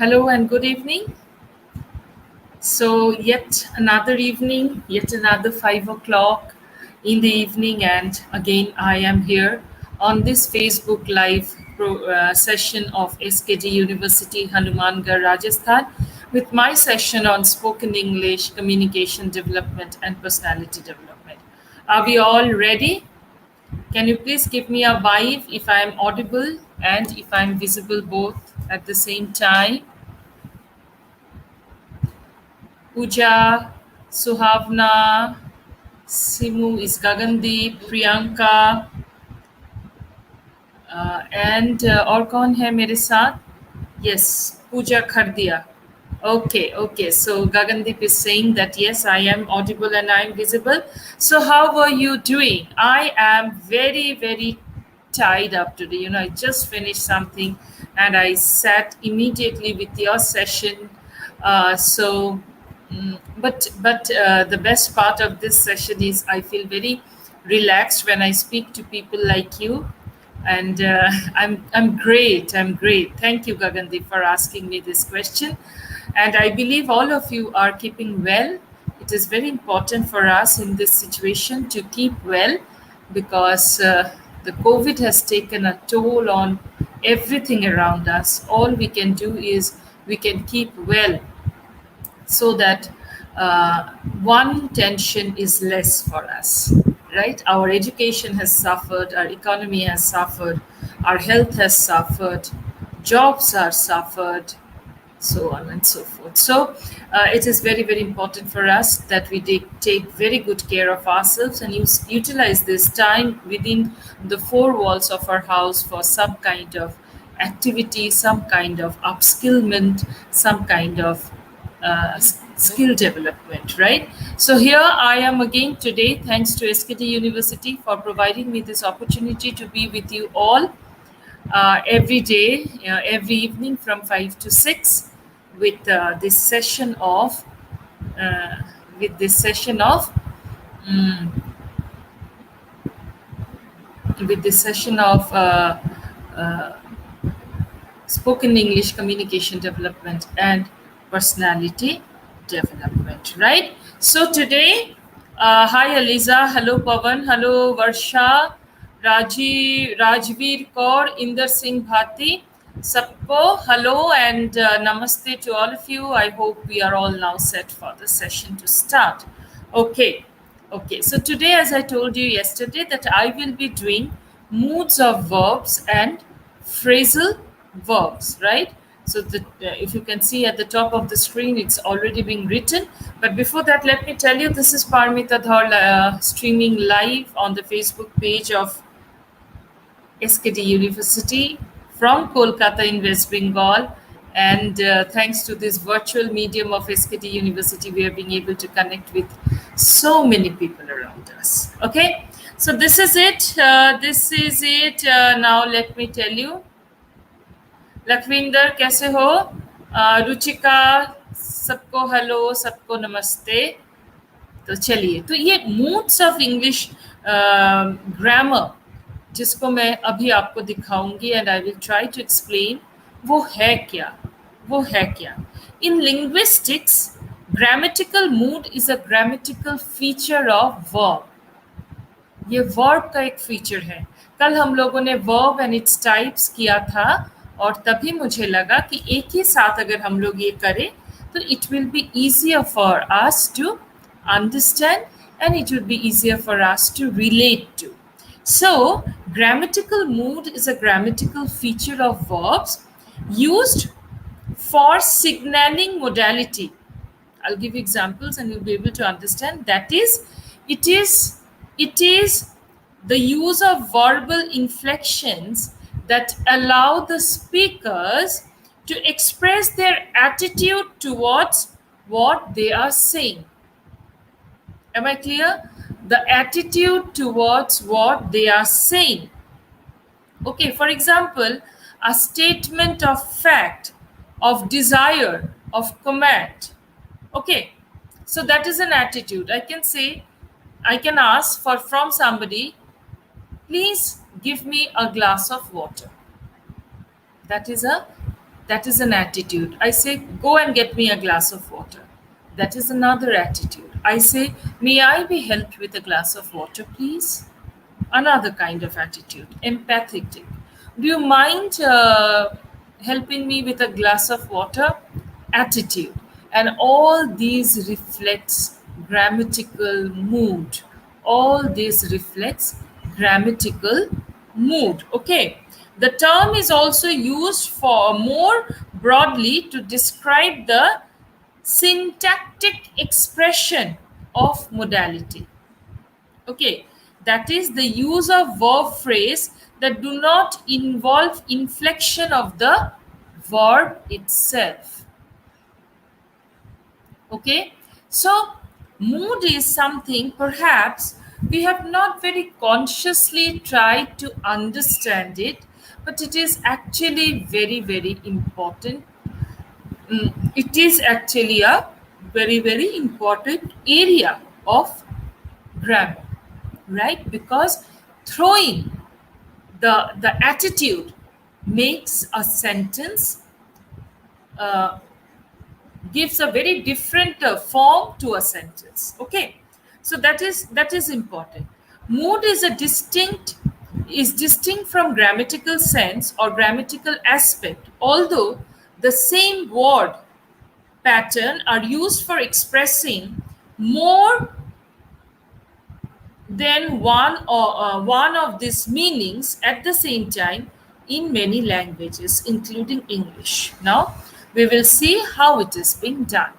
Hello and good evening. So, yet another evening, yet another 5 o'clock in the evening, and again, I am here on this Facebook Live session of SKD University, Hanumangarh, Rajasthan, with my session on spoken English, communication development, and personality development. Are we all ready? Can you please give me a vibe if I am audible and if I am visible both at the same time? Pooja, Suhavna, Simu is Gagandeep, Priyanka, and और कौन है मेरे साथ? Yes, Pooja Khardia. Okay. So Gagandeep is saying that yes, I am audible and I am visible. So how are you doing? I am very tied up today. I just finished something and I sat immediately with your session. But the best part of this session is I feel very relaxed when I speak to people like you, and I'm great. I'm great. Thank you, Gagandeep, for asking me this question. And I believe all of you are keeping well. It is very important for us in this situation to keep well because the COVID has taken a toll on everything around us. All we can do is we can keep well so that one tension is less for us, right? Our education has suffered, our economy has suffered, our health has suffered, jobs are suffered, so on and so forth. So it is very important for us that we take very good care of ourselves and utilize this time within the four walls of our house for some kind of activity, some kind of upskillment, some kind of skill development, right? So here I am again today, thanks to SKT University for providing me this opportunity to be with you all every day, every evening from 5 to 6 with this session of uh, with this session of mm, with this session of uh, spoken English communication development and personality development, right? So today, hi Aliza, hello Pavan, hello Varsha, Rajveer Kaur, Inder Singh Bhati, सबको hello and namaste to all of you. I hope we are all now set for the session to start. Okay, so today, as I told you yesterday, that I will be doing moods of verbs and phrasal verbs, right? So if you can see at the top of the screen, it's already being written. But before that, let me tell you, this is Parmita Dhar streaming live on the Facebook page of SKD University from Kolkata in West Bengal. And thanks to this virtual medium of SKD University, we are being able to connect with so many people around us. Okay, so this is it. Now let me tell you. Lakhwinder कैसे हो? रुचिका, सबको hello, सबको नमस्ते. तो चलिए, तो ये moods of English grammar जिसको मैं अभी आपको दिखाऊंगी and I will try to explain वो है क्या in linguistics grammatical mood is a grammatical feature of verb. ये वर्ब का एक फीचर है. कल हम लोगों ने वर्ब एंड इट्स टाइप्स किया था और तभी मुझे लगा कि एक ही साथ अगर हम लोग ये करें तो it will be easier for us to understand and it would be easier for us to relate to. So, grammatical mood is a grammatical feature of verbs used for signaling modality. I'll give you examples and you'll be able to understand. That is, it is the use of verbal inflections that allow the speakers to express their attitude towards what they are saying. Am I clear? The attitude towards what they are saying. Okay, for example, a statement of fact, of desire, of command. Okay, so that is an attitude. I can ask from somebody, please give me a glass of water. That is a That is an attitude. I say, go and get me a glass of water. That is another attitude. I say, may I be helped with a glass of water, please? Another kind of attitude. Empathetic. Do you mind helping me with a glass of water? Attitude. And all these reflects grammatical mood. All this reflects grammatical mood. Okay. The term is also used for more broadly to describe the syntactic expression of modality. Okay, that is the use of verb phrase that do not involve inflection of the verb itself. Okay, so mood is something perhaps we have not very consciously tried to understand it, but it is actually very, very important. It is actually a very, very important area of grammar, right? Because throwing the attitude makes a sentence, uh, gives a very different form to a sentence. Okay, so that is important. Mood is distinct from grammatical sense or grammatical aspect, although the same word pattern are used for expressing more than one of these meanings at the same time in many languages, including English. Now, we will see how it is being done.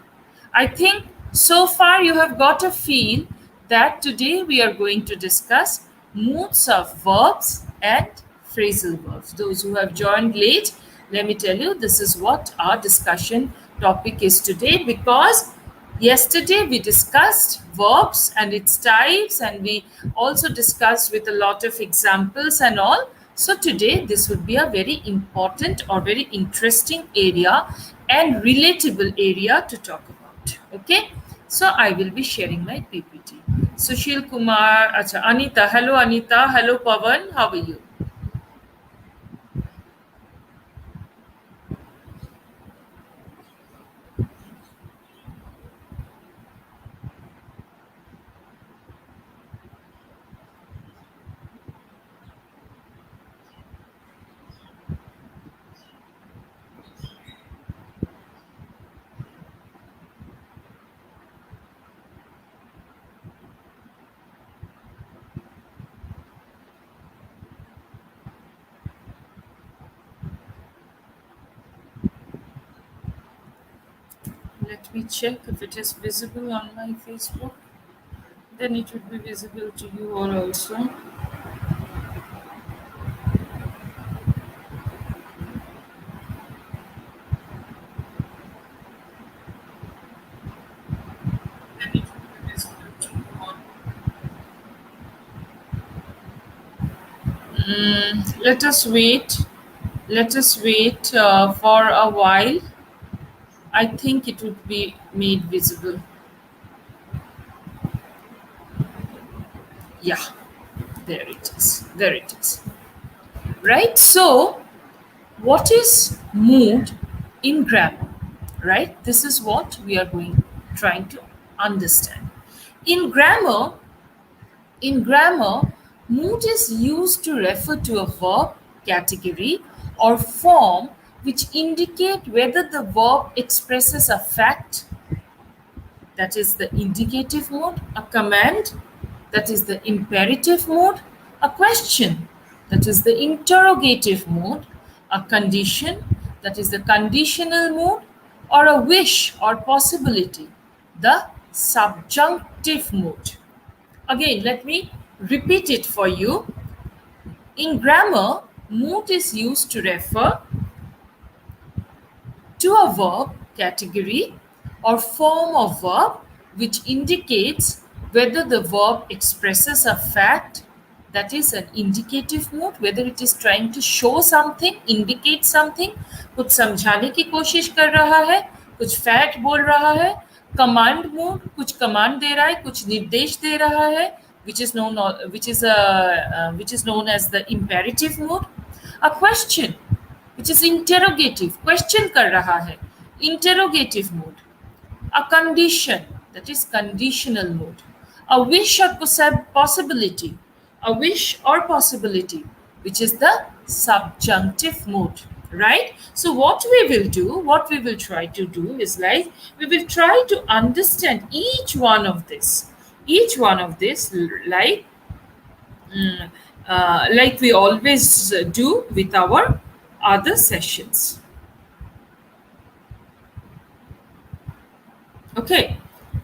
I think so far you have got a feel that today we are going to discuss moods of verbs and phrasal verbs. Those who have joined late, let me tell you, this is what our discussion topic is today, because yesterday we discussed verbs and its types, and we also discussed with a lot of examples and all. So today this would be a very important or very interesting area and relatable area to talk about. Okay, so I will be sharing my PPT. Sushil Kumar, acha, Anita, hello Pavan, how are you? Let me check if it is visible on my Facebook. Then it would be visible to you all also. Then it would be visible to you all. Let us wait. Let us wait for a while. I think it would be made visible. Yeah, there it is. There it is. Right? So, what is mood in grammar? Right? This is what we are trying to understand. In grammar, In grammar, mood is used to refer to a verb, category, or form which indicate whether the verb expresses a fact, that is the indicative mood, a command, that is the imperative mood, a question, that is the interrogative mood, a condition, that is the conditional mood, or a wish or possibility, the subjunctive mood. Again, let me repeat it for you. In grammar, mood is used to refer to a verb, category, or form of verb which indicates whether the verb expresses a fact, that is an indicative mood, whether it is trying to show something, indicate something, कुछ समझाने की कोशिश कर रहा है, कुछ fact बोल रहा है, कमांड मोड, कुछ कमांड दे रहा है, कुछ निर्देश दे रहा है, which is known as the imperative mood, a question which is interrogative, question कर रहा है, interrogative mood. A condition, that is conditional mood. A wish or possibility, a wish or possibility, which is the subjunctive mood, right? So what we will do, what we will try to do is like, we will try to understand each one of this, like, like we always do with our other sessions. Okay,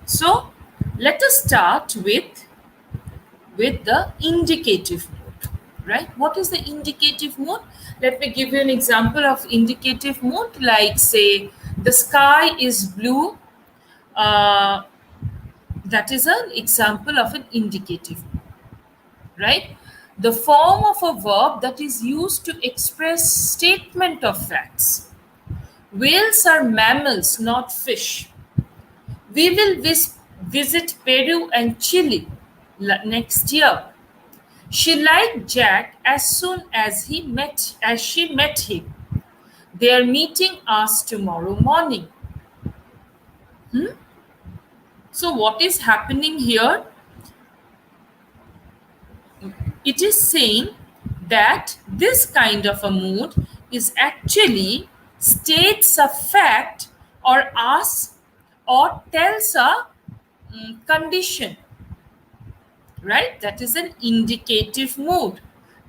so let us start with the indicative mood, right? What is the indicative mood? Let me give you an example of indicative mood, like say the sky is blue. Uh, that is an example of an indicative mood, right? The form of a verb that is used to express statement of facts. Whales are mammals, not fish. We will visit Peru and Chile next year. She liked Jack as soon as she met him. Their meeting us tomorrow morning. So what is happening here? It is saying that this kind of a mood is actually states a fact or asks or tells a condition, right? That is an indicative mood.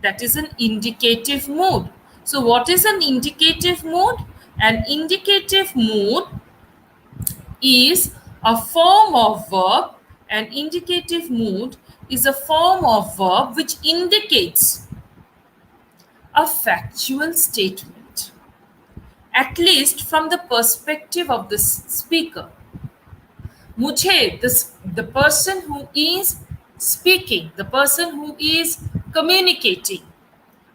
That is an indicative mood. So what is an indicative mood? An indicative mood is a form of verb. An indicative mood is a form of verb which indicates a factual statement, at least from the perspective of the speaker. Mujhe, the person who is speaking, the person who is communicating,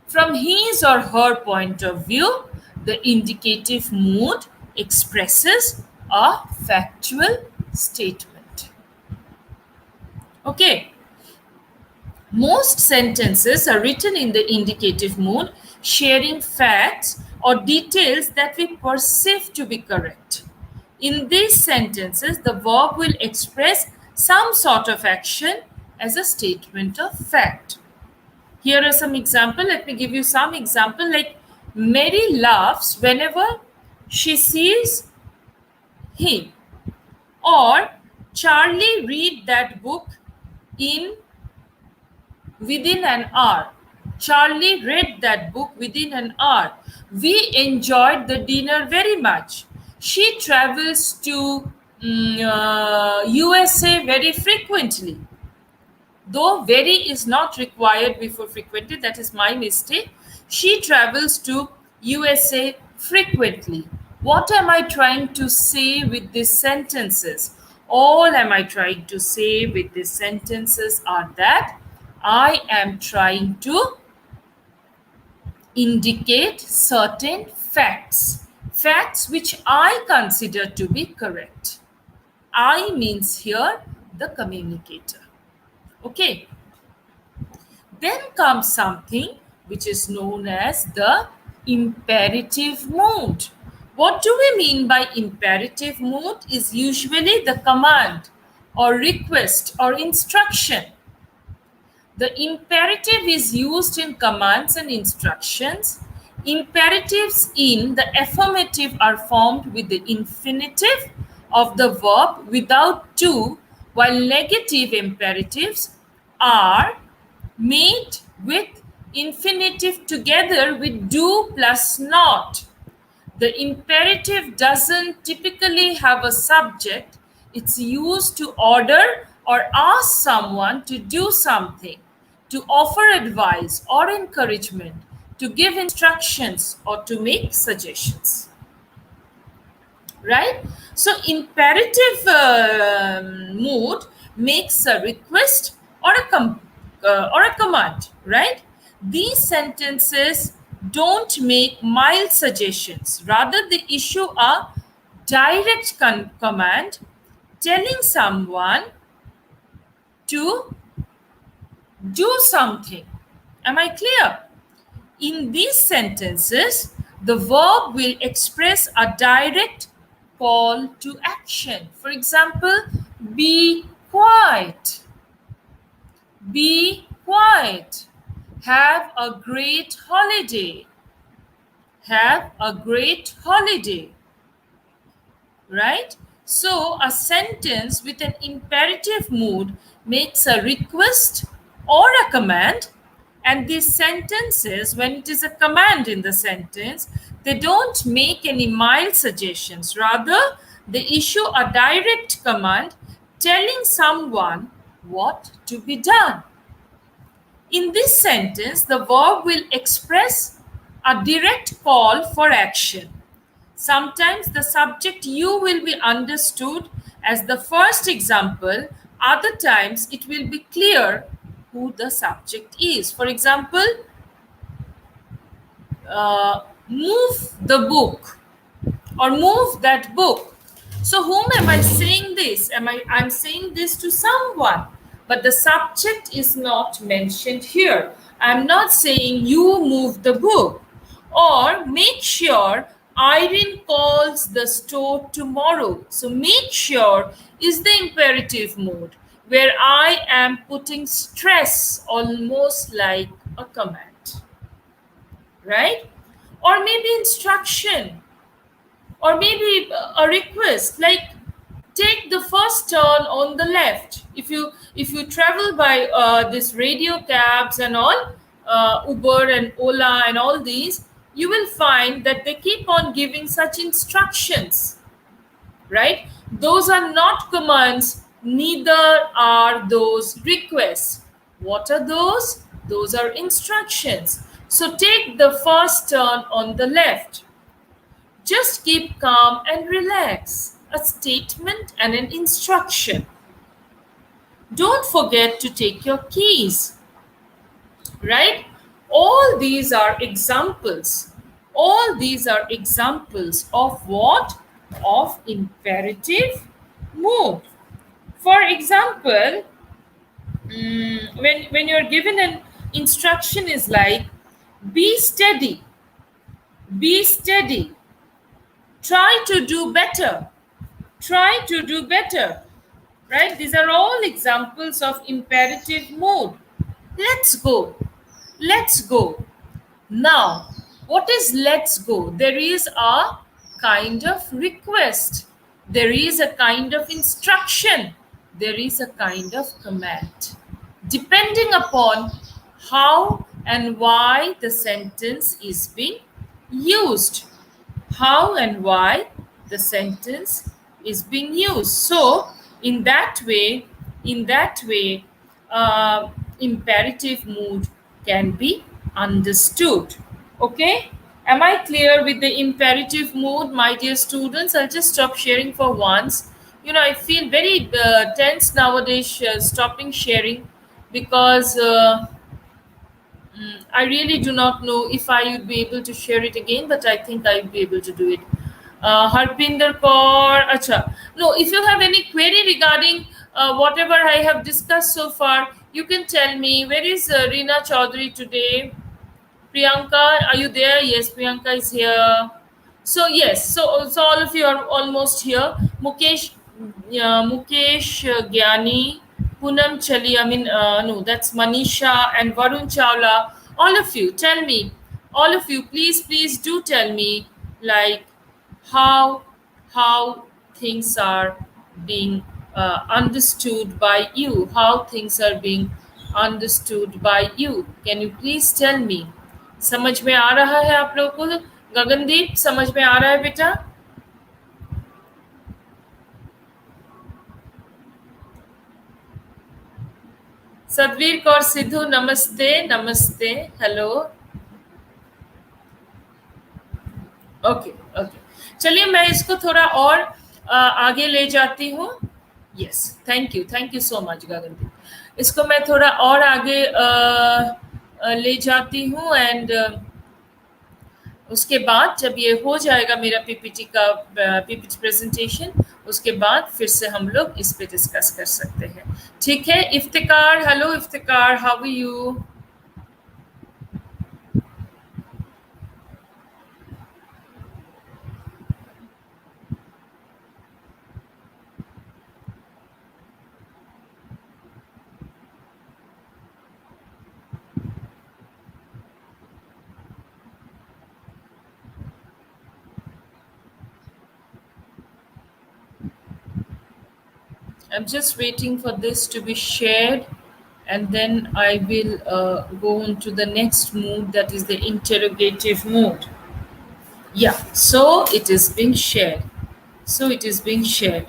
from his or her point of view, the indicative mood expresses a factual statement. Okay. Most sentences are written in the indicative mood, sharing facts or details that we perceive to be correct. In these sentences, the verb will express some sort of action as a statement of fact. Here are some examples. Let me give you some example. Like, Mary laughs whenever she sees him. Or, Charlie read that book within an hour. Charlie read that book within an hour. We enjoyed the dinner very much. She travels to USA very frequently. Though very is not required before frequently, that is my mistake. She travels to USA frequently. What am I trying to say with these sentences? All am I trying to say with these sentences are that I am trying to indicate certain facts, facts which I consider to be correct. I means here the communicator. Okay. Then comes something which is known as the imperative mood. What do we mean by imperative mood? Is usually the command or request or instruction. The imperative is used in commands and instructions. Imperatives in the affirmative are formed with the infinitive of the verb without to, while negative imperatives are made with infinitive together with do plus not. The imperative doesn't typically have a subject. It's used to order or ask someone to do something, to offer advice or encouragement, to give instructions or to make suggestions. Right? So imperative mood makes a request or a command, right? These sentences don't make mild suggestions. Rather, they issue a direct command telling someone to do something. Am I clear? In these sentences, The verb will express a direct call to action. For example, be quiet. Be quiet. Have a great holiday. Have a great holiday. Right? So, a sentence with an imperative mood makes a request or a command. And these sentences, when it is a command in the sentence, they don't make any mild suggestions. Rather, they issue a direct command telling someone what to be done. In this sentence, the verb will express a direct call for action. Sometimes the subject you will be understood as the first example. Other times it will be clear who the subject is. For example, move the book or move that book. So whom am I saying this? I'm saying this to someone, but the subject is not mentioned here. I'm not saying you move the book. Or make sure Irene calls the store tomorrow. So make sure is the imperative mood where I am putting stress, almost like a command, right? Or maybe instruction, or maybe a request like take the first turn on the left. If you travel by this radio cabs and all, Uber and Ola and all these, you will find that they keep on giving such instructions, right? Those are not commands, neither are those requests. What are those are instructions. So take the first turn on the left. Just keep calm and relax. A statement and an instruction. Don't forget to take your keys. Right? All these are examples. All these are examples of what? Of imperative mood. For example, when you're given an instruction is like, be steady. Be steady. Try to do better. Try to do better, right? These are all examples of imperative mood. Let's go. Let's go. Now, what is let's go? There is a kind of request. There is a kind of instruction. There is a kind of command. Depending upon how and why the sentence is being used. How and why the sentence is being used. So in that way, imperative mood can be understood. Okay, am I clear with the imperative mood, my dear students? I'll just stop sharing for once. I feel very tense nowadays stopping sharing, because I really do not know if I would be able to share it again, but I think I will be able to do it. Harpinder Kaur, acha. No, if you have any query regarding whatever I have discussed so far, you can tell me. Where is Reena Chaudhary today? Priyanka, are you there? Yes, Priyanka is here. So yes, so all of you are almost here. Mukesh Gyani, Poonam Chali. I mean, no, that's Manisha and Varun Chawla. All of you, tell me. All of you, please do tell me, like how things are being understood by you. How things are being understood by you. Can you please tell me? समझ में आ रहा है आप लोगों को? गगनदीप, समझ में आ रहा है बेटा? सदवीर कौर सिद्धू, नमस्ते नमस्ते, हेलो. ओके ओके, चलिए मैं इसको थोड़ा और आगे ले जाती हूँ. Yes, thank you so much Gagandeep. इसको मैं थोड़ा और आगे ले जाती हूँ, एंड उसके बाद जब ये हो जाएगा मेरा पीपीटी प्रेजेंटेशन, उसके बाद फिर से हम लोग इस पे डिस्कस कर सकते हैं. ठीक है. Iftikhar, hello Iftikhar, how are you? I'm just waiting for this to be shared, and then I will go on to the next mood, that is the interrogative mood. Yeah, so it is being shared. So it is being shared.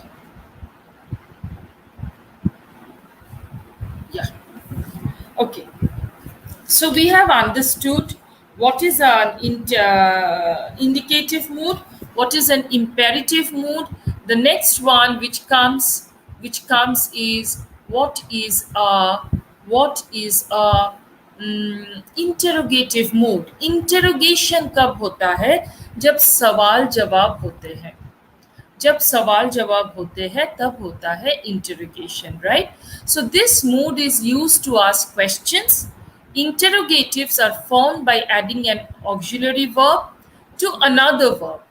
Yeah, okay. So we have understood what is an indicative mood, what is an imperative mood. The next one which comes is what is a interrogative mood. Interrogation कब होता है? जब सवाल जवाब होते हैं, जब सवाल जवाब होते हैं तब होता है interrogation, right? So this mood is used to ask questions. Interrogatives are formed by adding an auxiliary verb to another verb,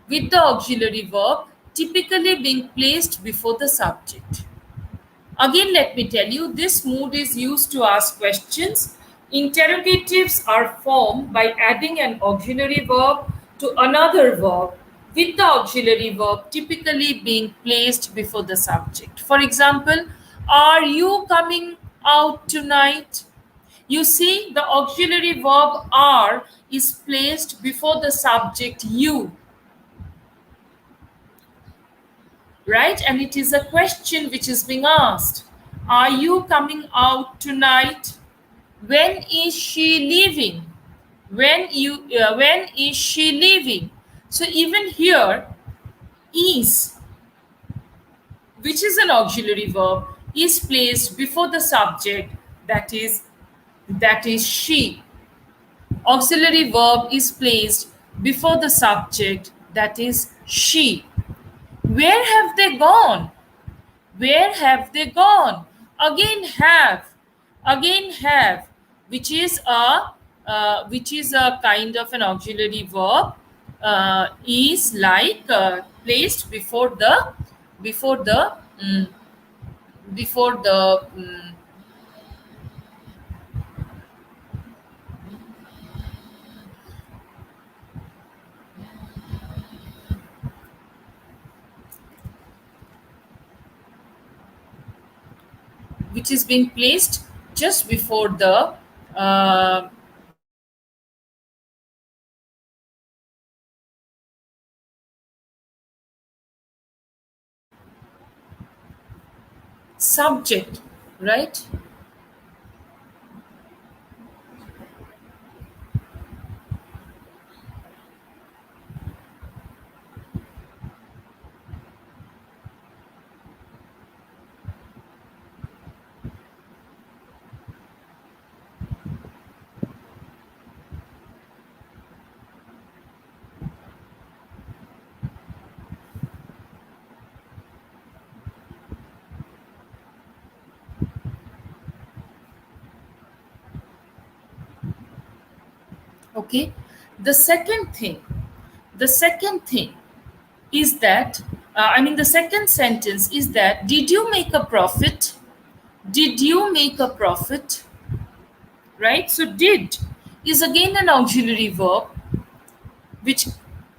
with the auxiliary verb typically being placed before the subject. Again, let me tell you, this mood is used to ask questions. Interrogatives are formed by adding an auxiliary verb to another verb, with the auxiliary verb typically being placed before the subject. For example, are you coming out tonight? You see, the auxiliary verb are is placed before the subject you, right? And it is a question which is being asked. Are you coming out tonight? When is she leaving? When is she leaving? So even here, is, which is an auxiliary verb, is placed before the subject, that is she. Auxiliary verb is placed before the subject, that is she. Where have they gone? Where have they gone? Again have, which is a kind of an auxiliary verb, is like placed before the mm, before the which is being placed just before the uh, subject, right? Okay. The second thing is that, the second sentence is that, did you make a profit? Did you make a profit? Right? So did is again an auxiliary verb which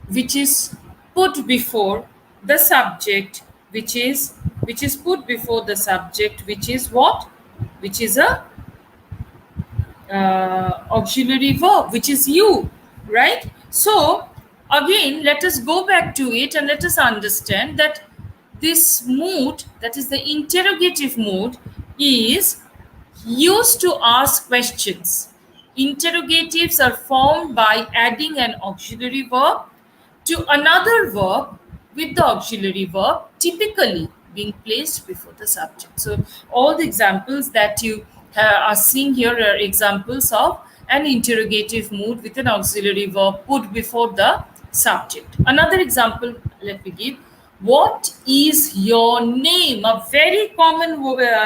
which is put before the subject, which is put before the subject, which is what? Which is a auxiliary verb, which is you, right? So, again, let us go back to it and let us understand that this mood, that is the interrogative mood, is used to ask questions. Interrogatives are formed by adding an auxiliary verb to another verb, with the auxiliary verb typically being placed before the subject. So, all the examples that you are seeing here are examples of an interrogative mood with an auxiliary verb put before the subject. Another example, let me give. What is your name? A very common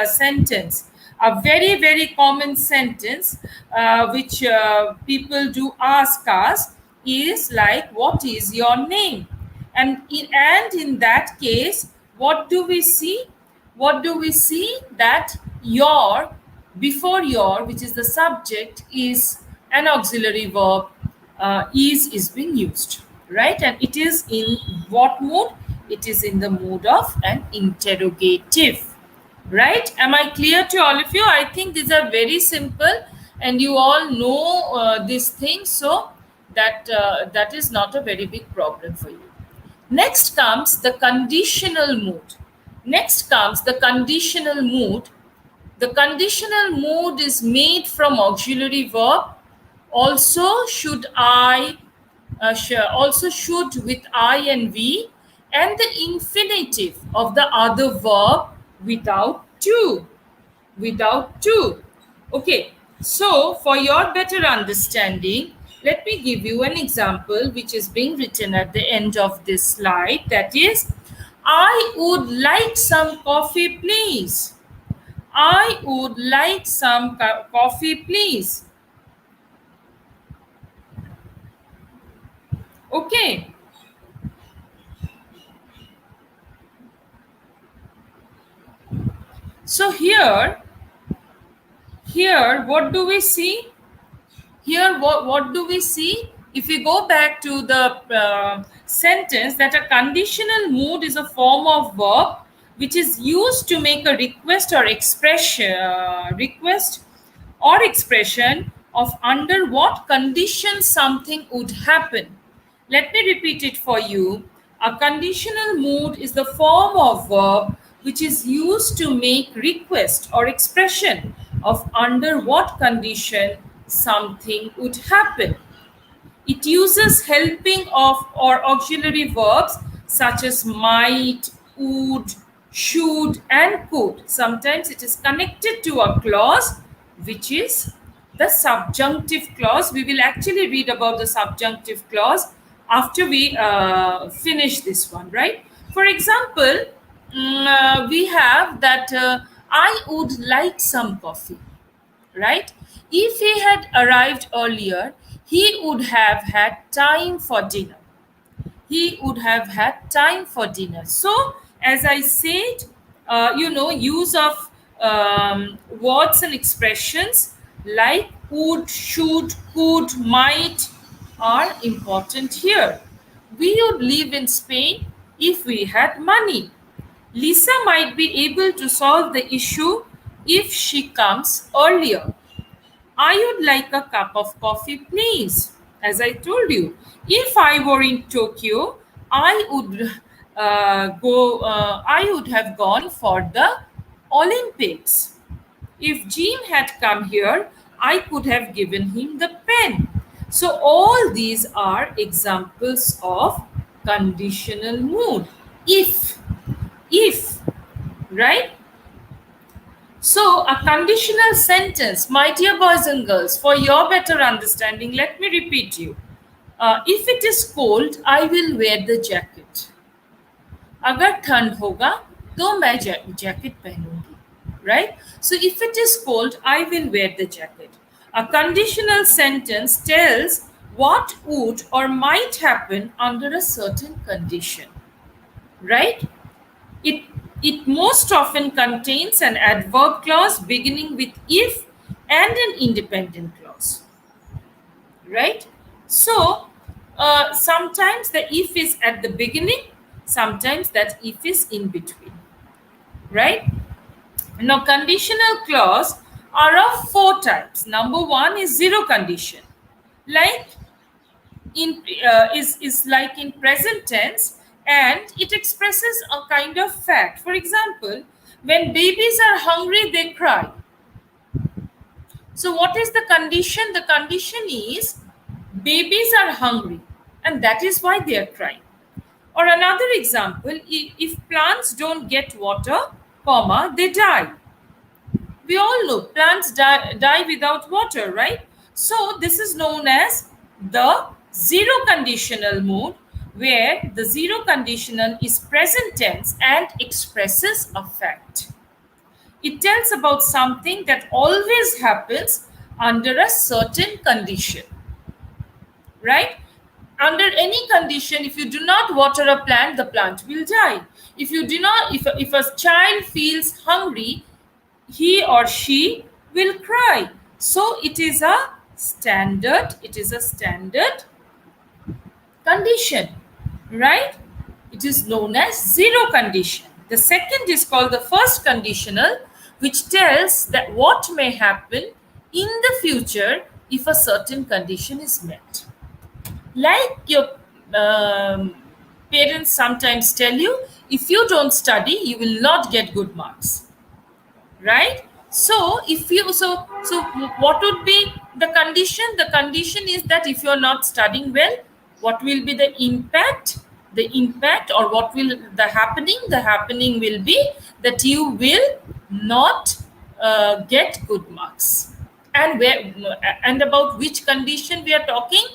sentence. A very, very common sentence which people do ask us is like, what is your name? And in that case, what do we see? What do we see? That your, before your, which is the subject, is an auxiliary verb, is being used, right? And it is in what mood? It is in the mood of an interrogative. Right? Am I clear to all of you? I think these are very simple, and you all know these things, so that is not a very big problem for you. Next comes the conditional mood. Next comes the conditional mood. The conditional mood is made from auxiliary verb. Also, should I, also should with I and we, and the infinitive of the other verb without to. Without to. Okay, so for your better understanding, let me give you an example which is being written at the end of this slide. That is, I would like some coffee, please. I would like some coffee, please. Okay. So here, what do we see? Here, what do we see? If we go back to the sentence, that a conditional mood is a form of verb which is used to make a request or expression of under what conditions something would happen. Let me repeat it for you. A conditional mood is the form of verb which is used to make request or expression of under what condition something would happen. It uses helping of or auxiliary verbs such as might, would, should, and could. Sometimes it is connected to a clause which is the subjunctive clause. We will actually read about the subjunctive clause after we finish this one, right? For example, we have that I would like some coffee, right? If he had arrived earlier, he would have had time for dinner. He would have had time for dinner. So, as I said, use of words and expressions like would, should, could, might are important here. We would live in Spain if we had money. Lisa might be able to solve the issue if she comes earlier. I would like a cup of coffee, please. As I told you, if I were in Tokyo, I would I would have gone for the Olympics. If Jim had come here, I could have given him the pen. So all these are examples of conditional mood. If, right? So, a conditional sentence, my dear boys and girls, for your better understanding, let me repeat you. If it is cold, I will wear the jacket. अगर ठंड होगा तो मैं jacket पहनूंगी, right? So, if it is cold, I will wear the jacket. A conditional sentence tells what would or might happen under a certain condition, right? It most often contains an adverb clause beginning with if and an independent clause, right? So, sometimes the if is at the beginning, sometimes that if is in between, right? Now, conditional clause are of four types. Number one is zero condition, like is like in present tense, and it expresses a kind of fact. For example, when babies are hungry, they cry. So what is the condition? The condition is babies are hungry, and that is why they are crying. Or another example, if plants don't get water, comma, they die. We all know plants die without water, right? So this is known as the zero conditional mood, where the zero conditional is present tense and expresses a fact. It tells about something that always happens under a certain condition, right? Under any condition, if you do not water a plant, the plant will die. If you do not, if a child feels hungry, he or she will cry. So it is a standard condition, right? It is known as zero condition. The second is called the first conditional, which tells that what may happen in the future if a certain condition is met. Like your parents sometimes tell you, if you don't study, you will not get good marks, right? So if you so what would be the condition? The condition is that if you're not studying well, what will be the impact? The impact, or what will the happening? The happening will be that you will not get good marks. And where, and about which condition we are talking?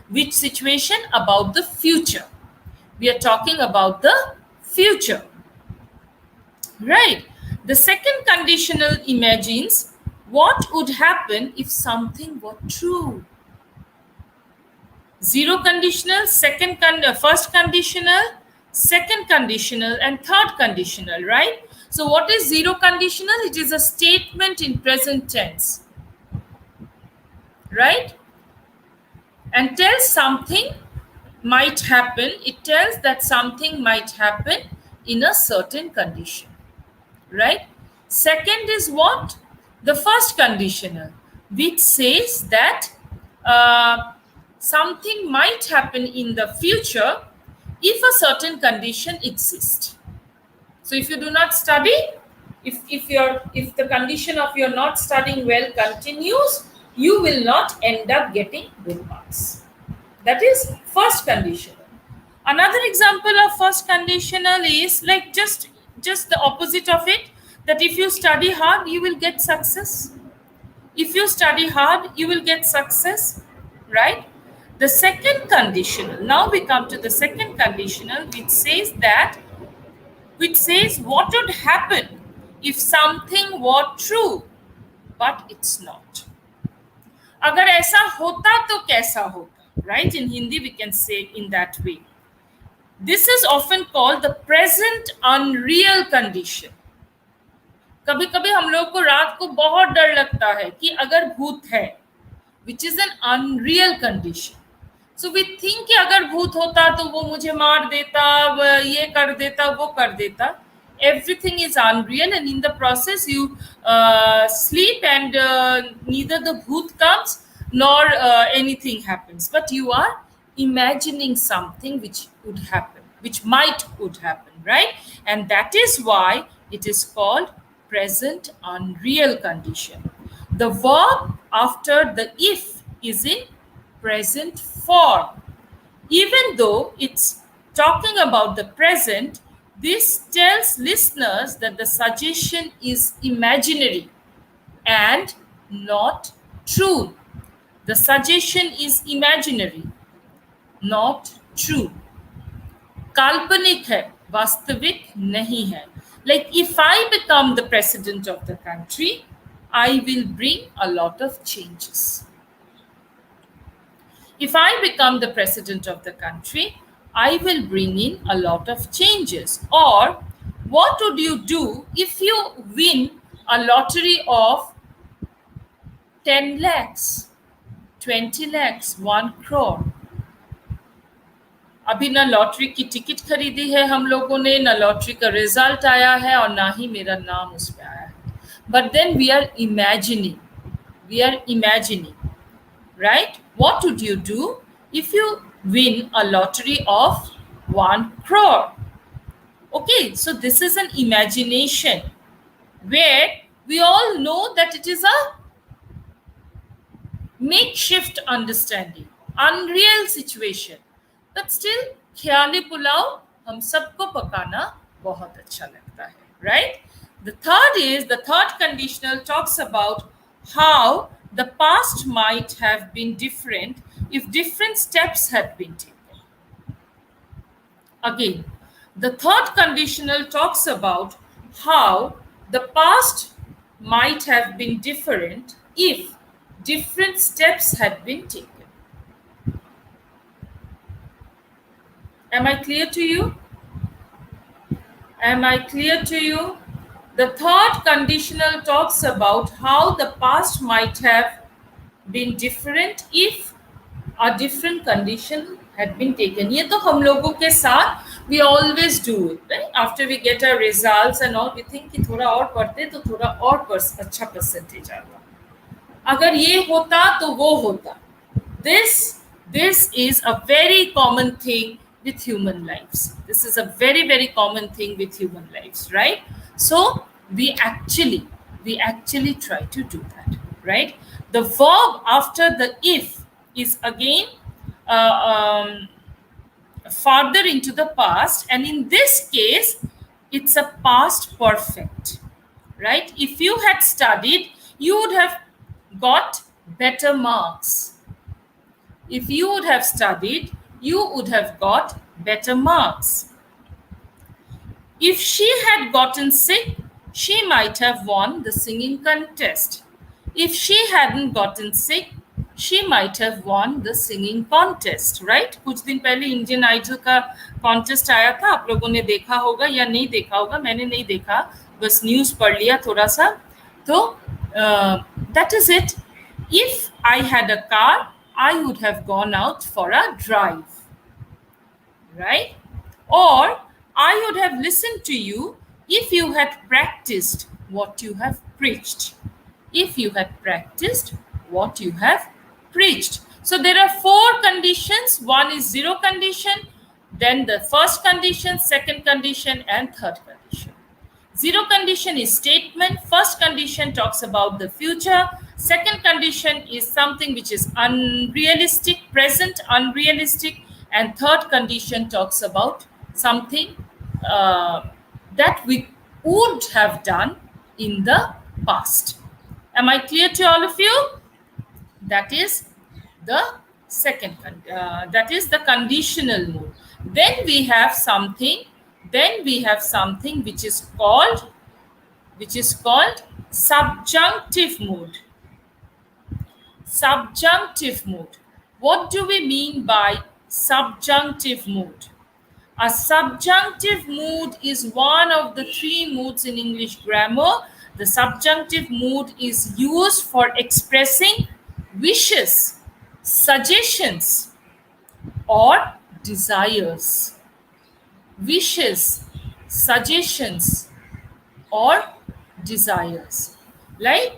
Which situation? About the future. We are talking about the future. Right. The second conditional imagines what would happen if something were true. Zero conditional, first conditional, second conditional, and third conditional, right? So what is zero conditional? It is a statement in present tense, right? And tells something might happen. It tells that something might happen in a certain condition, right? Second is what? The first conditional, which says that something might happen in the future if a certain condition exists. So if you do not study, if the condition of your not studying well continues, you will not end up getting good marks. That is first conditional. Another example of first conditional is like just the opposite of it, that if you study hard, you will get success. If you study hard, you will get success, right? The second conditional, now we come to the second conditional, which says what would happen if something were true, but it's not. अगर ऐसा होता तो कैसा होता, right? In Hindi we can say in that way. This is often called the present unreal condition. कभी कभी हम लोग को रात को बहुत डर लगता है कि अगर भूत है, which is an unreal condition. So we think कि अगर भूत होता तो वो मुझे मार देता, ये कर देता, वो कर देता. Everything is unreal, and in the process you sleep, and neither the bhoot comes nor anything happens, but you are imagining something which would happen, which would happen, right? And that is why it is called present unreal condition. The verb after the if is in present form. Even though it's talking about the present, this tells listeners that the suggestion is imaginary and not true. The suggestion is imaginary, not true. काल्पनिक है, वास्तविक नहीं है. Like if I become the president of the country, I will bring a lot of changes. If I become the president of the country, I will bring in a lot of changes. Or what would you do if you win a lottery of 10 lakhs, 20 lakhs, 1 crore? अभी ना lottery की ticket खरीदी है हम लोगों ने, ना lottery का रिजल्ट आया है, और ना ही मेरा नाम उसमें आया है. But then we are imagining, right? What would you do if you win a lottery of 1 crore? Okay, so this is an imagination where we all know that it is a makeshift understanding, unreal situation. But still, ख्याली पुलाव हम सबको पकाना बहुत अच्छा लगता है, right? The third conditional talks about how the past might have been different if different steps had been taken. Again, the third conditional talks about how the past might have been different if different steps had been taken. Am I clear to you? Am I clear to you? The third conditional talks about how the past might have been different if a different condition had been taken. ये तो हम लोगों के साथ We always do it, right? After we get our results and all, we think कि थोड़ा और पढ़ते तो थोड़ा और अच्छा परसेंटेज आता, अगर ये होता तो वो होता. This is a very common thing with human lives. This is a very, very common thing with human lives, right? So we actually try to do that, right? The verb after the if is again uh, um, farther into the past, and in this case it's a past perfect, right? If you had studied, you would have got better marks. If you would have studied, you would have got better marks. If she had gotten sick, she might have won the singing contest. If she hadn't gotten sick, she might have won the singing contest, right? कुछ दिन पहले Indian idol का contest आया था, आप लोगों ने देखा होगा या नहीं देखा होगा, मैंने नहीं देखा, बस न्यूज़ पढ़ लिया थोड़ा सा. तो that is it. If I had a car, I would have gone out for a drive, right? Or I would have listened to you if you had practiced what you have preached. If you had practiced what you have preached. So there are four conditions. One is zero condition, then the first condition, second condition, and third condition. Zero condition is statement. First condition talks about the future. Second condition is something which is unrealistic, present, unrealistic. And third condition talks about something that we would have done in the past. Am I clear to all of you? That is the that is the conditional mood. Then we have something which is called subjunctive mood. Subjunctive mood. What do we mean by subjunctive mood? A subjunctive mood is one of the three moods in English grammar. The subjunctive mood is used for expressing wishes, suggestions, or desires. Wishes, suggestions, or desires. Like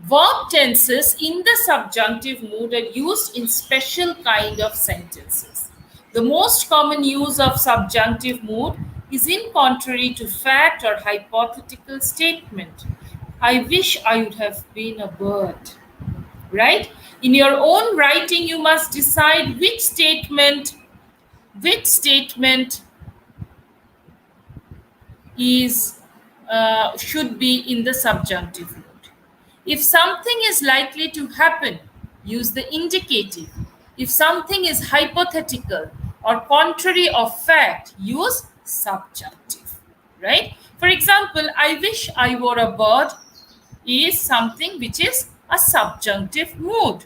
verb tenses in the subjunctive mood are used in special kind of sentences. The most common use of subjunctive mood is in contrary to fact or hypothetical statement. I wish I would have been a bird. Right? In your own writing, you must decide which statement is should be in the subjunctive mood. If something is likely to happen, use the indicative. If something is hypothetical or contrary of fact, use subjunctive, right? For example, I wish I were a bird is something which is a subjunctive mood.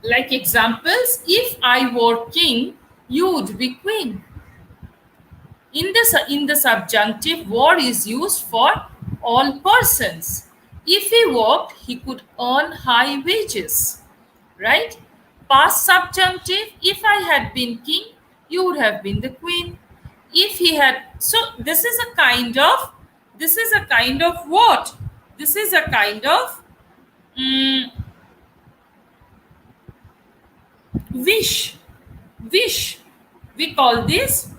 Like examples, if I were king, you would be queen. In the subjunctive, were is used for all persons. If he worked, he could earn high wages, right? Past subjunctive, if I had been king, you would have been the queen. If he had, so this is a kind of what? This is a kind of wish. We call this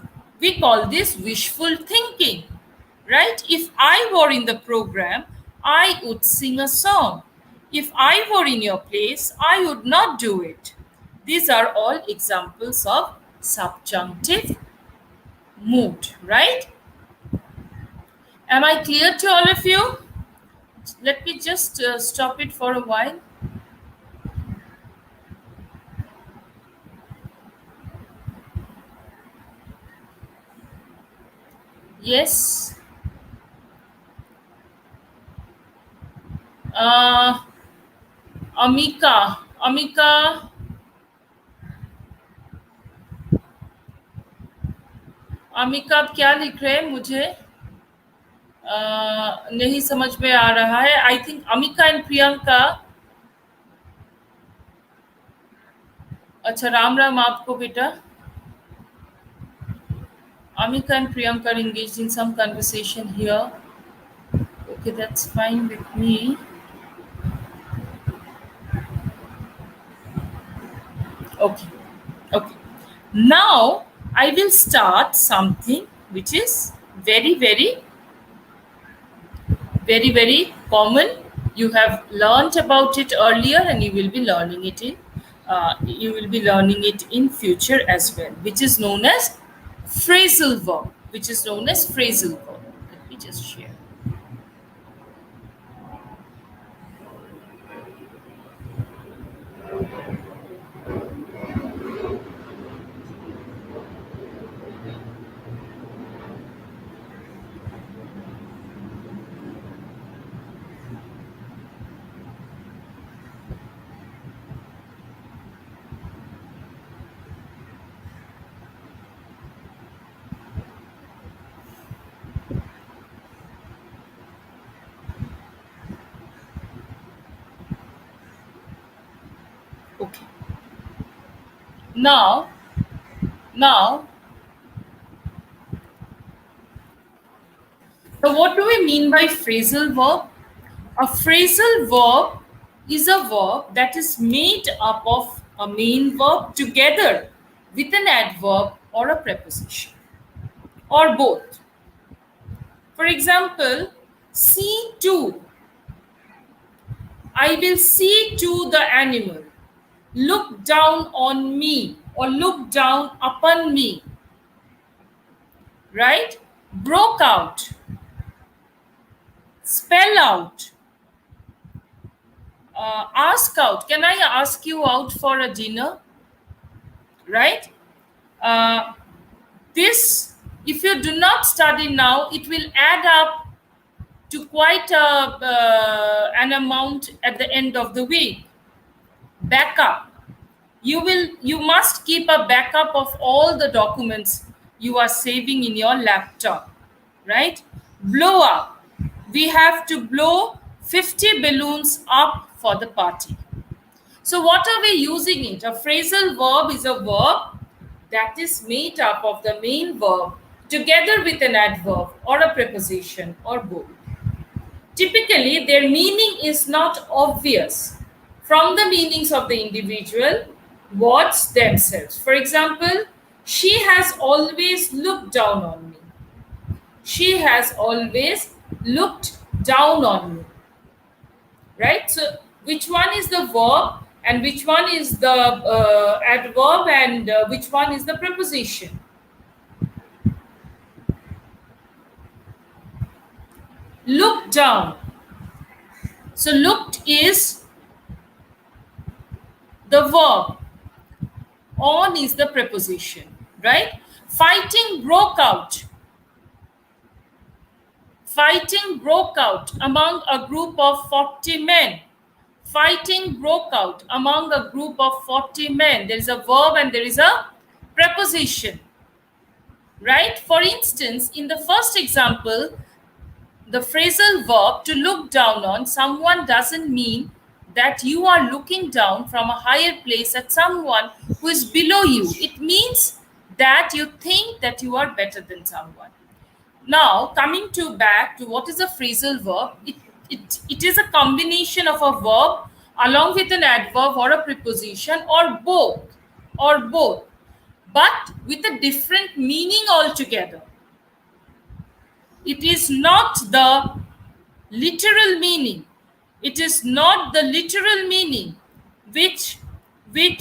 wishful thinking, right? If I were in the program, I would sing a song. If I were in your place, I would not do it. These are all examples of subjunctive mood, right? Am I clear to all of you? Let me just stop it for a while. Yes. Amika, आप क्या लिख रहे हैं मुझे? नहीं समझ में आ रहा है. I think Amika and Priyanka. अच्छा, राम राम आपको बेटा. Amika and Priyanka are engaged in some conversation here. Okay, that's fine with me. Okay, okay. Now I will start something which is very, very, very, very common. You have learned about it earlier, and you will be learning it in. Future as well, which is known as phrasal verb. Let me just share. Okay. Now, so what do we mean by phrasal verb? A phrasal verb is a verb that is made up of a main verb together with an adverb or a preposition, or both. For example, see to. I will see to the animal. Look down on me, or look down upon me. Right? Broke out. Spell out. Ask out. Can I ask you out for a dinner? Right? This, if you do not study now, it will add up to quite an amount at the end of the week. Backup. You must keep a backup of all the documents you are saving in your laptop. Right? Blow up. We have to blow 50 balloons up for the party. So what are we using it? A phrasal verb is a verb that is made up of the main verb together with an adverb or a preposition or both. Typically, their meaning is not obvious from the meanings of the individual words themselves. For example, she has always looked down on me. She has always looked down on me. Right? So, which one is the verb and which one is the adverb and which one is the preposition? Look down. So, looked is the verb. On is the preposition. Right? Fighting broke out. Fighting broke out among a group of 40 men. Fighting broke out among a group of 40 men. There is a verb and there is a preposition. Right? For instance, in the first example, the phrasal verb to look down on someone doesn't mean that you are looking down from a higher place at someone who is below you. It means that you think that you are better than someone. Now, coming back to what is a phrasal verb, it is a combination of a verb along with an adverb or a preposition or both, but with a different meaning altogether. It is not the literal meaning. It is not the literal meaning which we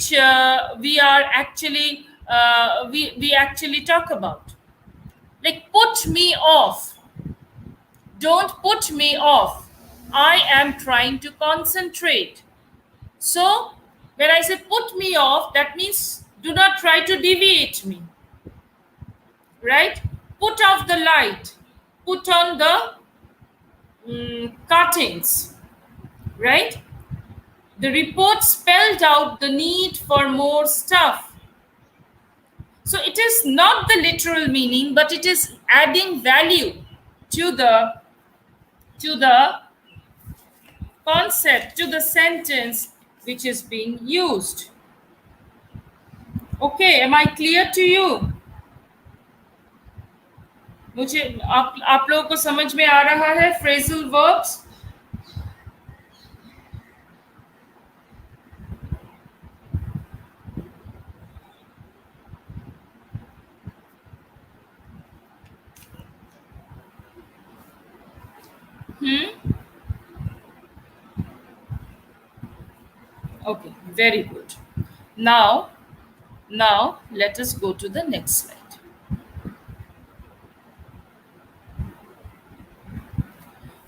are actually we actually talk about. Like put me off. Don't put me off. I am trying to concentrate. So when I say put me off, that means do not try to deviate me. Right? Put off the light. Put on the curtains. Right? The report spelled out the need for more stuff. So it is not the literal meaning, but it is adding value to the to the concept, to the sentence which is being used. Okay, am I clear to you? मुझे आप लोगों को समझ में आ रहा है phrasal verbs? Okay, very good. Now let us go to the next slide.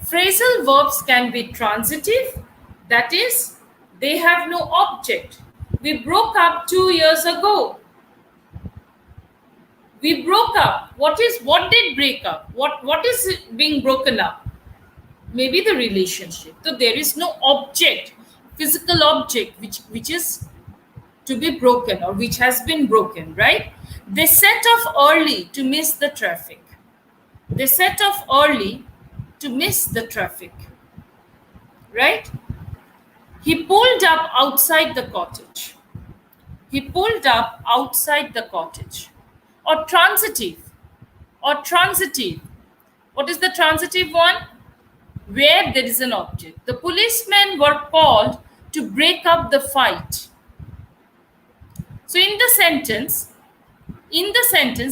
Phrasal verbs can be transitive, that is, they have no object. We broke up 2 years ago. We broke up. What did break up? What is being broken up? Maybe the relationship. So there is no object, physical object, which is to be broken or which has been broken, right? They set off early to miss the traffic. They set off early to miss the traffic, right? He pulled up outside the cottage. He pulled up outside the cottage. Or transitive. What is the transitive one? Where there is an object. The policemen were called to break up the fight. So in the sentence,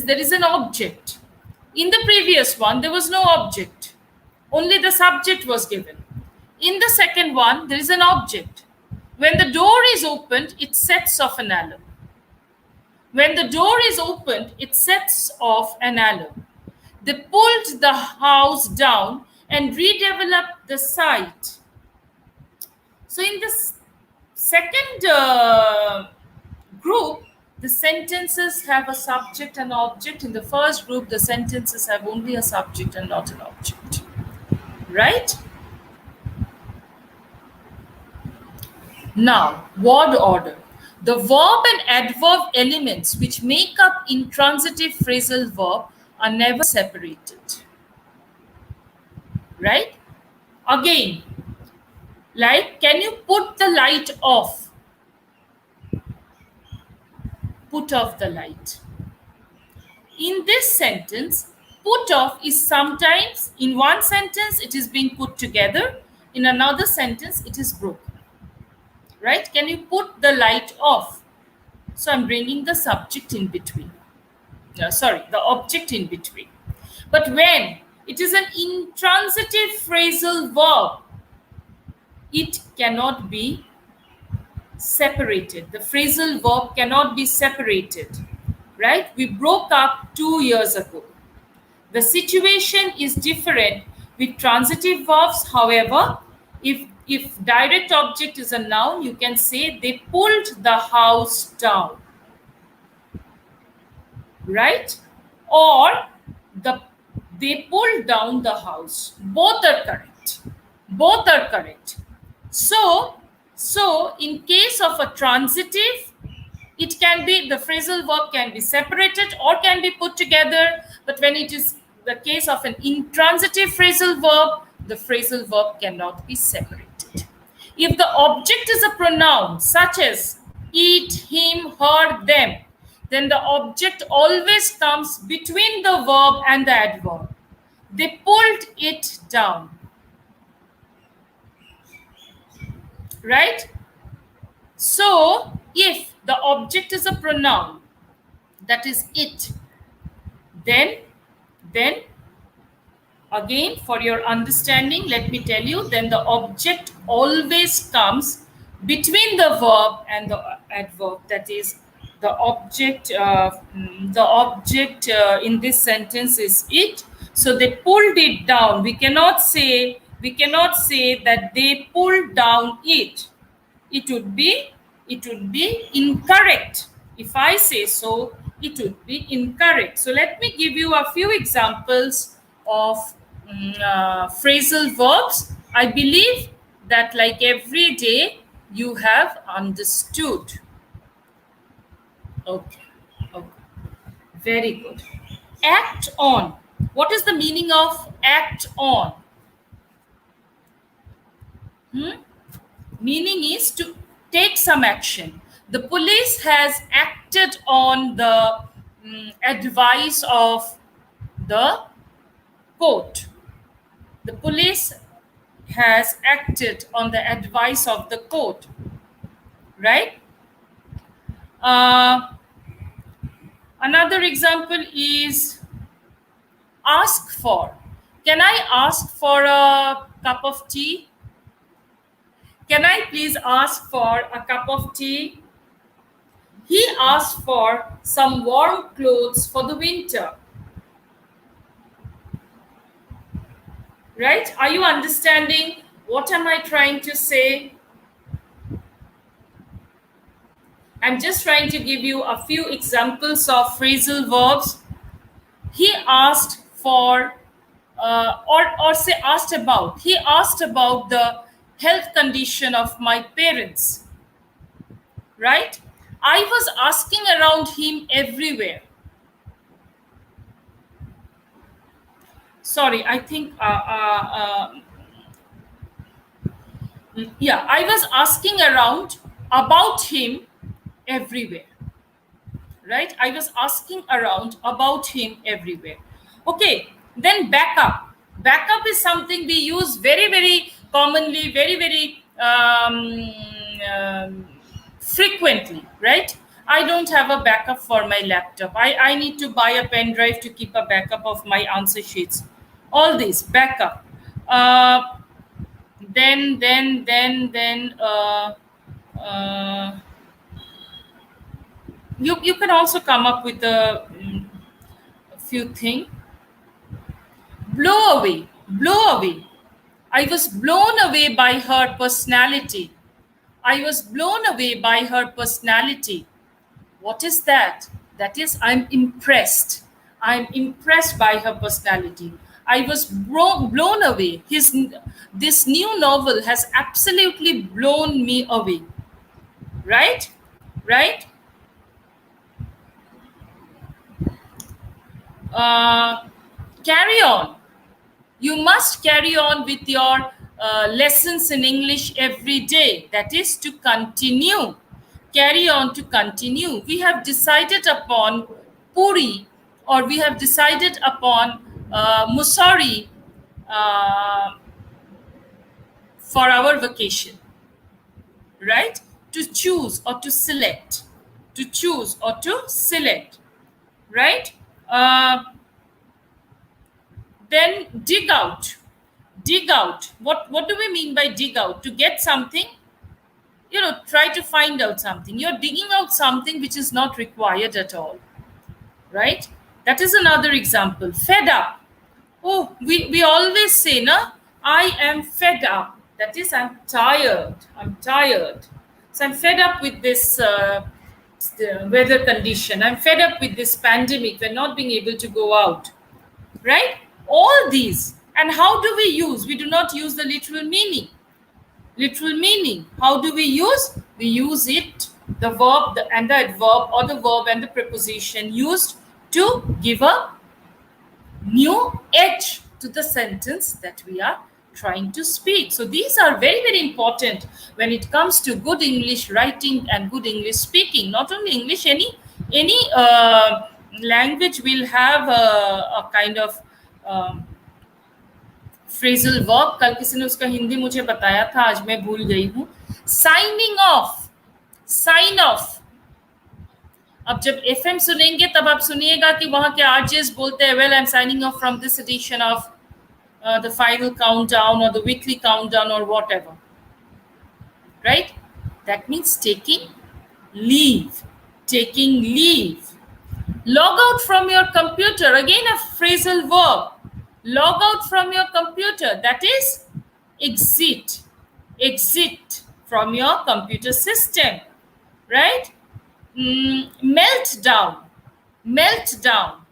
there is an object. In the previous one, there was no object. Only the subject was given. In the second one, there is an object. When the door is opened, it sets off an alarm. When the door is opened, it sets off an alarm. They pulled the house down and redeveloped the site. So in this second group, the sentences have a subject and object. In the first group, the sentences have only a subject and not an object. Right? Now, word order. The verb and adverb elements which make up intransitive phrasal verb are never separated. Right? Again, like, can you put the light off? Put off the light. In this sentence, put off is sometimes, in one sentence, it is being put together. In another sentence, it is broken. Right? Can you put the light off? So I'm bringing the subject in between. The object in between. But when it is an intransitive phrasal verb, it cannot be separated. The phrasal verb cannot be separated. Right? We broke up 2 years ago. The situation is different with transitive verbs. However, if direct object is a noun, you can say they pulled the house down. Right? Or they pulled down the house. Both are correct. Both are correct. So in case of a transitive, it can be, the phrasal verb can be separated or can be put together. But when it is the case of an intransitive phrasal verb, the phrasal verb cannot be separated. If the object is a pronoun such as it, him, her, them, then the object always comes between the verb and the adverb. They pulled it down. Right? So, if the object is a pronoun, that is it, then again, for your understanding, let me tell you, then the object always comes between the verb and the adverb. That is, the object in this sentence is it. So they pulled it down. We cannot say that they pulled down it. It would be incorrect. If I say so, it would be incorrect. So let me give you a few examples of phrasal verbs. I believe that, like every day, you have understood. Okay. Very good. Act on. What is the meaning of act on? Meaning is to take some action. The police has acted on the advice of the court. The police has acted on the advice of the court, right? Uh, Another example is ask for. Can I ask for a cup of tea? Can I please ask for a cup of tea? He asked for some warm clothes for the winter. Right? Are you understanding what am I trying to say? I'm just trying to give you a few examples of phrasal verbs. He asked for, or say asked about. He asked about the health condition of my parents. Right? I was asking around him everywhere. Sorry, I think, yeah, I was asking around about him everywhere. Right? I was asking around about him everywhere. Okay, then backup. Backup is something we use very, very commonly, very, very frequently, right? I don't have a backup for my laptop. I need to buy a pen drive to keep a backup of my answer sheets. All this backup. Then you can also come up with a few things. Blow away, blow away. I was blown away by her personality. I was blown away by her personality. What is that? That is, I'm impressed. I'm impressed by her personality. I was blown away. This new novel has absolutely blown me away. Right? Right? Carry on. You must carry on with your lessons in English every day. That is to continue. Carry on to continue. We have decided upon Puri, or we have decided upon Mussoorie for our vacation. Right? To choose or to select. To choose or to select. Right? Then dig out. Dig out. What do we mean by dig out? To get something, try to find out something. You're digging out something which is not required at all. Right? That is another example. Fed up. Oh, we always say, na, I am fed up. That is, I'm tired. I'm tired. So I'm fed up with this weather condition. I'm fed up with this pandemic. We're not being able to go out. Right? All these. And how do we use? We do not use the literal meaning. Literal meaning. How do we use? We use it, the verb and the adverb, or the verb and the preposition used to give a new edge to the sentence that we are trying to speak. So these are very, very important when it comes to good English writing and good English speaking. Not only English, any language will have a kind of phrasal verb. कल किसी ने उसका हिंदी मुझे बताया था, आज मैं भूल गई हूँ. Signing off. Sign off. अब जब एफएम सुनेंगे तब आप सुनिएगा कि वहां के आरजेस बोलते हैं, well I am signing off from this edition of the final countdown और द वीकली काउंटडाउन और whatever. Right? That means taking leave. Taking leave. Log out from your computer. Again, a phrasal verb. Log out from your computer. That is exit. Exit from your computer system. Right? Melt down. Melt down.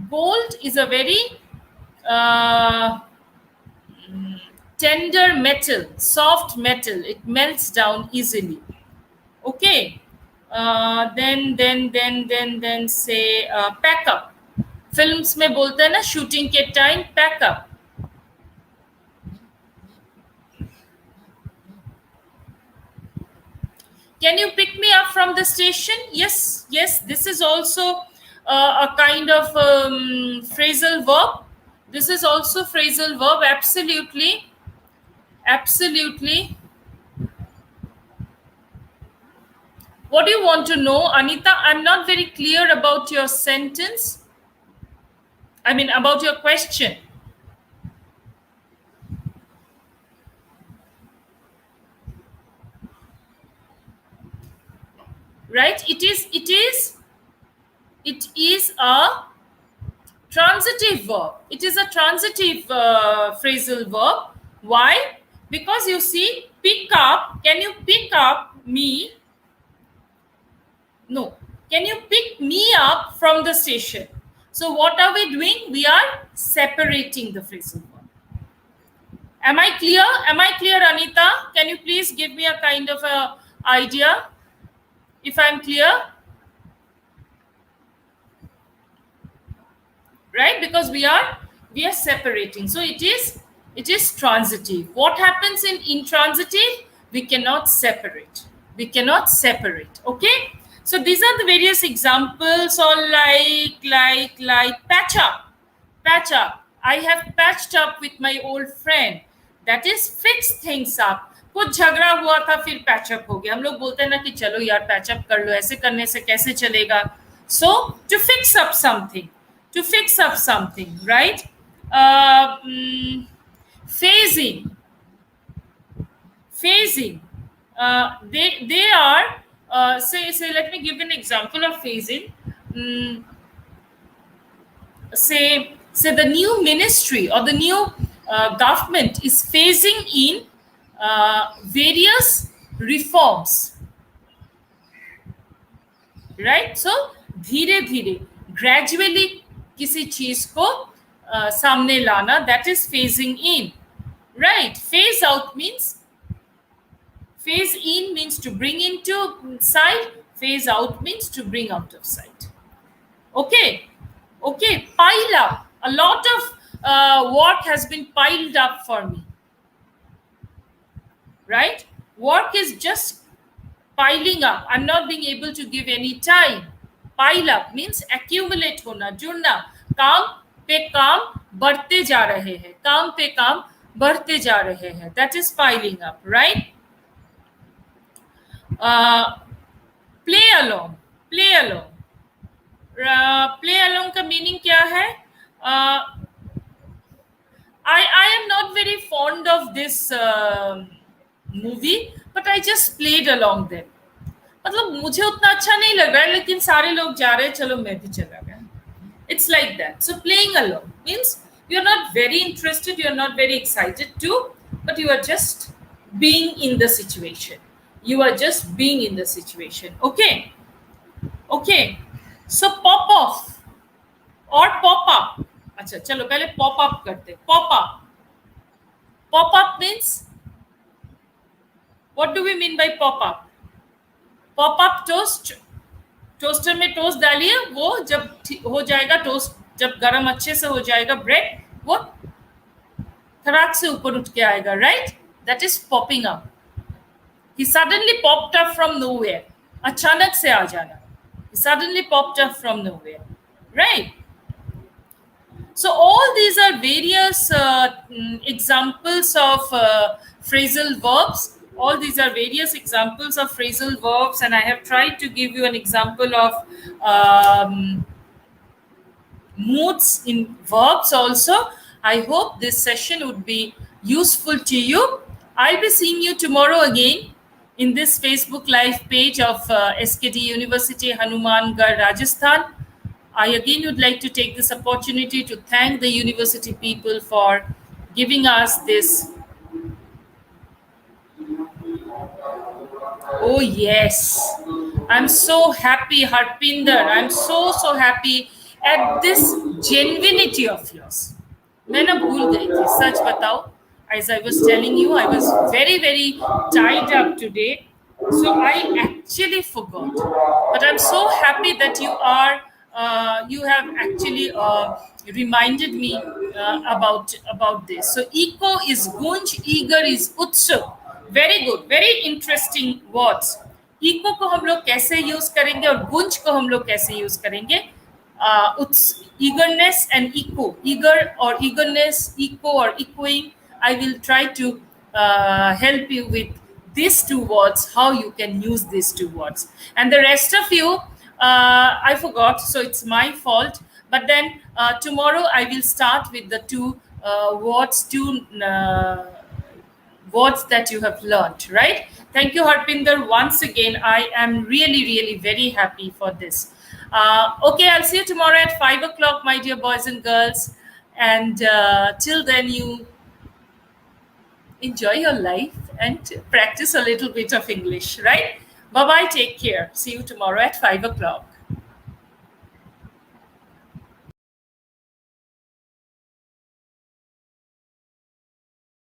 Gold is a very tender metal, soft metal. It melts down easily. Okay. Then say pack up. Films में बोलते हैं ना, shooting के time pack up. Can you pick me up from the station? Yes, yes. This is also a kind of phrasal verb. This is also phrasal verb. Absolutely, absolutely. What do you want to know, Anita? I'm not very clear about your sentence. I mean, about your question. Right? It is a transitive verb. It is a transitive phrasal verb. Why? Because you see, pick up. Can you pick up me? No. Can you pick me up from the station? So what are we doing? We are separating the phrasal verb. Am I clear? Am I clear, Anita? Can you please give me a kind of a idea if I'm clear? Right? Because we are separating. So it is transitive. What happens in intransitive? We cannot separate. We cannot separate. Okay? So these are the various examples, or like patch up. Patch up. I have patched up with my old friend. That is fix things up. कुछ झगड़ा हुआ था, फिर patch up हो गया. हम लोग बोलते हैं ना कि चलो यार पैचअप कर लो, ऐसे करने से कैसे चलेगा. So to fix up something, right? Phasing. They are say let me give an example of phasing. Say the new ministry or the new government is phasing in various reforms, right? So धीरे धीरे, gradually किसी चीज को सामने लाना, that is phasing in, right? Phase in means to bring into sight. Phase out means to bring out of sight. Okay. Pile up. A lot of work has been piled up for me, right? Work is just piling up. I'm not being able to give any time. Pile up means accumulate होना, जुड़ना. काम पे काम बढ़ते जा रहे हैं. काम पे काम बढ़ते जा रहे हैं. That is piling up, right? Play along. Play along का मीनिंग क्या है? I am not very fond of this movie, but I just played along there. मतलब मुझे उतना अच्छा नहीं लग रहा है, लेकिन सारे लोग जा रहे हैं, चलो मैं भी चला गया. It's like that. So playing along means you're not very interested, you're not very excited too, but you are just being in the situation. Okay. So pop off or pop up. अच्छा चलो पहले pop up करते. Pop up means, what do we mean by pop up? Pop up toast. Toaster में toast डालिए, वो जब हो जाएगा टोस्ट, जब गरम अच्छे से हो जाएगा ब्रेड, वो थराक से ऊपर उठ के आएगा, right? That is popping up. He suddenly popped up from nowhere. अचानक से आ जाना. He suddenly popped up from nowhere, right? So all these are various examples of phrasal verbs. All these are various examples of phrasal verbs, and I have tried to give you an example of moods in verbs also. I hope this session would be useful to you. I'll be seeing you tomorrow again in this Facebook live page of SKD University, Hanumangarh, Rajasthan. I again would like to take this opportunity to thank the university people for giving us this. Oh yes, I'm so happy, Harpinder. I'm so happy at this genuinity of yours. मैं ना भूल गई थी, सच बताओ. As I was telling you, I was very tied up today, so I actually forgot. But I'm so happy that you have actually reminded me about this. So eco is gunj, eager is utsuk. Very good, very interesting words. Echo को हम लोग कैसे use करेंगे और गुंज को हम लोग कैसे यूज करेंगे. Eagerness and echo, eager or eagerness, echo or echoing. I will try to help you with these two words, how you can use these two words. And the rest of you, I forgot, so it's my fault. But then tomorrow I will start with the two words, two words that you have learned, right? Thank you, Harpinder. Once again, I am really, really very happy for this. Okay, I'll see you tomorrow at 5 o'clock, my dear boys and girls. And till then, you enjoy your life and practice a little bit of English, right? Bye bye, take care. See you tomorrow at 5 o'clock.